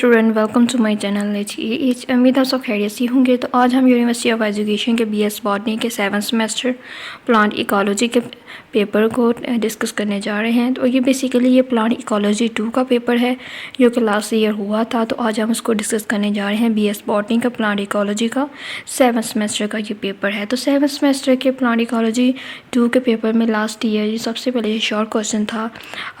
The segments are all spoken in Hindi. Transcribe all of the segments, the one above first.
Student welcome to my channel एच उम्मीद आप सब खैरियत से होंगे। तो आज हम यूनिवर्सिटी ऑफ एजुकेशन के बीएस बॉटनी के 7th सेमेस्टर प्लांट इकोलॉजी के पेपर को डिस्कस करने जा रहे हैं। तो ये बेसिकली ये प्लांट इकोलॉजी 2 का पेपर है जो कि लास्ट ईयर हुआ था। तो आज हम उसको डिस्कस करने जा रहे हैं। बीएस बॉटनी का प्लांट इकोलॉजी का 7th सेमेस्टर का ये पेपर है। तो 7th सेमेस्टर के प्लांट इकोलॉजी 2 के पेपर में लास्ट ईयर सबसे पहले ये शॉर्ट क्वेश्चन था,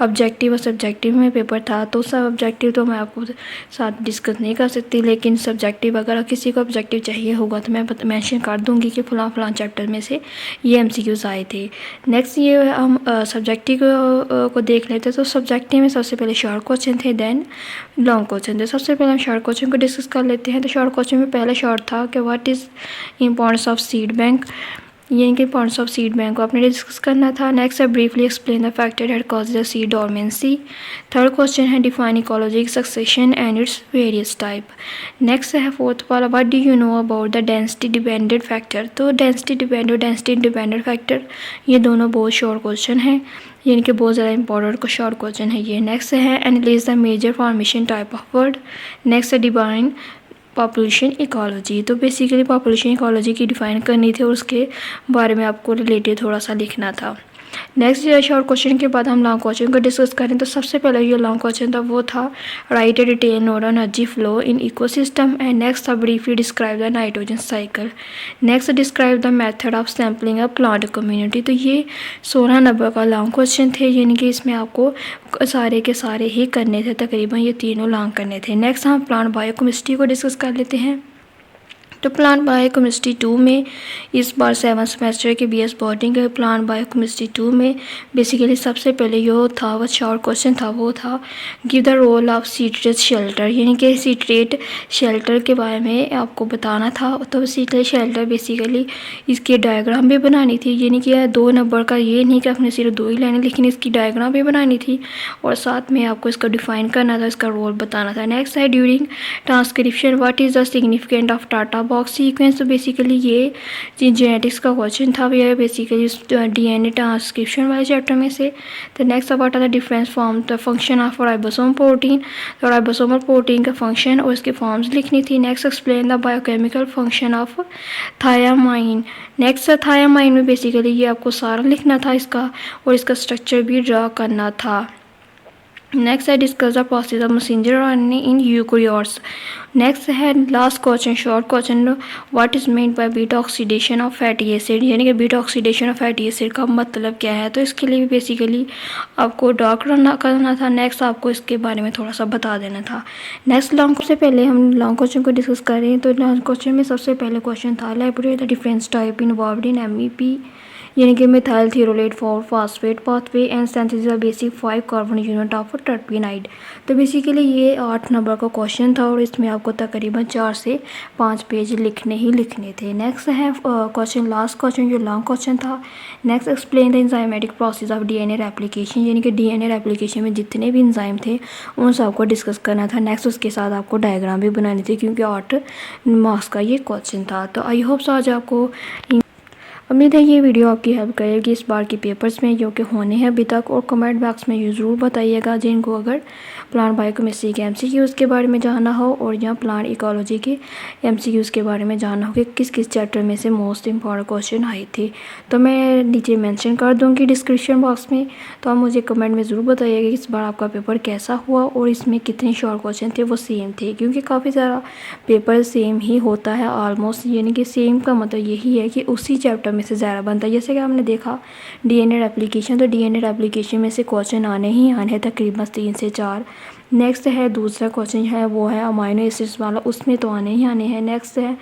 ऑब्जेक्टिव और सब्जेक्टिव में पेपर था। तो सब ऑब्जेक्टिव तो मैं आपको साथ डिस्कस नहीं कर सकती, लेकिन सब्जेक्टिव अगर किसी को ऑब्जेक्टिव चाहिए होगा तो मैं मेंशन कर दूंगी कि फ़लाँ चैप्टर में से ये एमसीक्यूज़ आए थे। नेक्स्ट ये हम सब्जेक्टिव को देख लेते हैं। तो सब्जेक्टिव में सबसे पहले शॉर्ट क्वेश्चन थे, देन लॉन्ग क्वेश्चन थे। सबसे पहले हम शॉर्ट क्वेश्चन को डिस्कस कर लेते हैं। तो शॉर्ट क्वेश्चन में पहला शॉर्ट था कि what is importance of seed bank, ये इनके इम्पोर्टेंस ऑफ सीड बैंक को आपने डिस्कस करना था। नेक्स्ट है briefly explain the factor that cause the seed dormancy. Third question है define ecologic succession and its various type. Next है फोर्थ वाला what do you know about the density dependent factor. तो डेंसिटी डिपेंडेंट फैक्टर ये दोनों बहुत शॉर्ट क्वेश्चन हैं, ये इनके बहुत ज़्यादा इंपॉर्टेंट शॉर्ट क्वेश्चन है ये। नेक्स्ट है analyze the major formation type of word. Next है डिफाइन पॉपुलेशन इकोलॉजी। तो बेसिकली पॉपुलेशन इकोलॉजी की डिफ़ाइन करनी थी और उसके बारे में आपको रिलेटेड थोड़ा सा लिखना था। नेक्स्ट शॉर्ट क्वेश्चन के बाद हम लॉन्ग क्वेश्चन को डिस्कस करें। तो सबसे पहले ये लॉन्ग क्वेश्चन था वो था write a detail note on energy flow in ecosystem and next था briefly describe the nitrogen cycle. Next describe the method of sampling a plant community. तो ये 16 नंबर का लॉन्ग क्वेश्चन थे, यानी कि इसमें आपको सारे के सारे ही करने थे, तकरीबन ये तीनों लॉन्ग करने थे। नेक्स्ट हम प्लांट बायोकेमिस्ट्री को डिस्कस कर लेते हैं। तो प्लांट बायोकेमिस्ट्री 2 में इस बार 7th सेमेस्टर के बीएस बॉटनी के प्लांट बायोकेमिस्ट्री 2 में बेसिकली सबसे पहले जो था वो शॉर्ट क्वेश्चन था वो था give the role of citrate shuttle, यानी कि सीट्रेट शेल्टर के बारे में आपको बताना था। तो सीट्रेट शेल्टर बेसिकली इसकी डायग्राम भी बनानी थी, यानी कि 2 नंबर का ये नहीं कि आपने सिर्फ 2 ही लाइनें, लेकिन इसकी डायग्राम भी बनानी थी और साथ में आपको इसका डिफाइन करना था, इसका रोल बताना था। नेक्स्ट है during transcription what is the significant of TATA box sequence. तो बेसिकली ये जेनेटिक्स का क्वेश्चन था, ये बेसिकली डीएनए ट्रांसक्रिप्शन वाले चैप्टर में से। तो next what are the difference form the function of ribosome protein. तो राइबोसोमल प्रोटीन का फंक्शन और इसके फॉर्म्स लिखनी थी। Next explain the biochemical function of thiamine. Next thiamine में बेसिकली ये आपको सारा लिखना था इसका और इसका स्ट्रक्चर भी ड्रा करना था। नेक्स्ट है discuss the process of messenger RNA in eukaryotes. Next है last question short question what is meant by beta oxidation of fatty acid, यानी कि beta oxidation of fatty acid का मतलब क्या है। तो इसके लिए भी बेसिकली आपको ड्रा करना था। नेक्स्ट आपको इसके बारे में थोड़ा सा बता देना था। नेक्स्ट लॉन्ग से पहले हम लॉन्ग क्वेश्चन को डिस्कस करें। तो लॉन्ग क्वेश्चन में सबसे पहले क्वेश्चन था elaborate the difference type involved in MEP, यानी कि methyl erythritol four phosphate pathway and synthesis of basic 5 carbon unit of terpenoid. तो बेसिकली ये 8 नंबर का क्वेश्चन था और इसमें आपको तकरीबन 4 से 5 पेज लिखने थे। नेक्स्ट है क्वेश्चन लास्ट क्वेश्चन जो लॉन्ग क्वेश्चन था। Next explain the enzymatic process of DNA replication, यानी कि डीएनए रेप्लिकेशन में जितने भी एंजाइम थे उन सबको डिस्कस करना था। नेक्स्ट उसके साथ आपको डायग्राम भी बनानी थी क्योंकि 8 मार्क्स का ये क्वेश्चन था। तो आई होप आज आपको उम्मीद है ये वीडियो आपकी हेल्प करेगी इस बार के पेपर्स में जो कि होने हैं अभी तक। और कमेंट बॉक्स में ये ज़रूर बताइएगा जिनको अगर प्लांट बायोकेमिस्ट्री के MCQs के बारे में जानना हो और या प्लांट इकोलॉजी के MCQs के बारे में जानना हो कि किस किस चैप्टर में से मोस्ट इम्पॉर्टेंट क्वेश्चन आए थे। तो मैं नीचे मेंशन कर दूँगी डिस्क्रिप्शन बॉक्स में। तो आप मुझे कमेंट में ज़रूर बताइएगा कि इस बार आपका पेपर कैसा हुआ और इसमें कितने शॉर्ट क्वेश्चन थे वो सेम थे, क्योंकि काफ़ी सारा पेपर सेम ही होता है ऑलमोस्ट, यानी कि सेम का मतलब यही है कि उसी चैप्टर से ज़्यादा बनता है। जैसे कि आपने देखा डीएनए रेप्लिकेशन, तो डीएनए रेप्लिकेशन में से क्वेश्चन आने ही आने हैं तकरीबन 3 से 4। नेक्स्ट है दूसरा क्वेश्चन है वो है अमाइनो एसिड्स वाला, उसमें तो आने ही आने हैं। नेक्स्ट है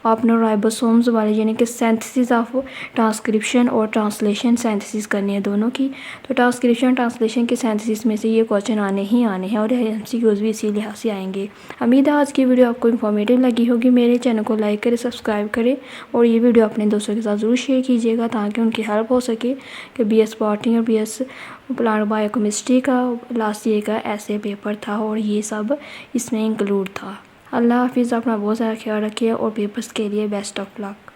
आपने राइबोसोम्स वाले, यानी कि सिंथेसिस ऑफ ट्रांसक्रिप्शन और ट्रांसलेशन सिंथेसिस करनी है दोनों की। तो ट्रांसक्रिप्शन ट्रांसलेशन के सिंथेसिस में से ये क्वेश्चन आने ही आने हैं और MCQs भी इसी लिहाज से आएंगे। उम्मीद है आज की वीडियो आपको इन्फॉर्मेटिव लगी होगी। मेरे चैनल को लाइक करें, सब्सक्राइब करें और ये वीडियो अपने दोस्तों के साथ ज़रूर शेयर कीजिएगा ताकि उनकी हेल्प हो सके कि BS बॉटनी और BS प्लांट बायोकेमिस्ट्री का लास्ट ईयर का ऐसे पेपर था और ये सब इसमें इंक्लूड था। अल्लाह हाफिज़, अपना बहुत सारा ख्याल रखिए और पेपर्स के लिए बेस्ट ऑफ लक।